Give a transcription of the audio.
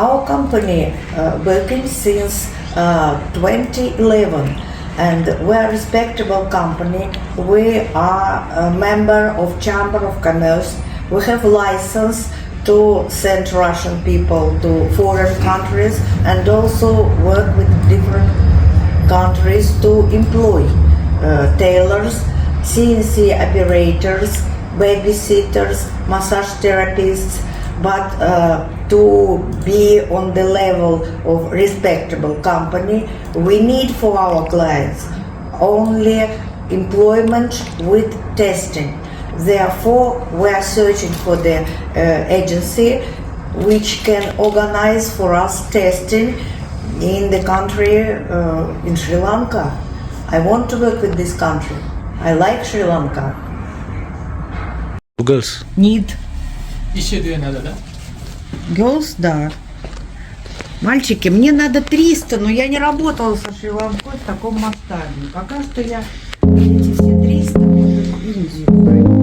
Our company working since 2011, and we're a respectable company. We are a member of Chamber of Commerce. We have license to send Russian people to foreign countries and also work with different countries to employ tailors, CNC operators, babysitters, massage therapists, but to be on the level of respectable company, we need for our clients only employment with testing. Therefore, we are searching for the agency which can organize for us testing in the country, in Sri Lanka. I want to work with this country. I like Sri Lanka. Girls. Need. Еще две надо, да? Girls, да. Мальчики, мне надо 300, но я не работала со Шри-Ланкой в таком масштабе. Пока что я эти все 300 буду в Индию.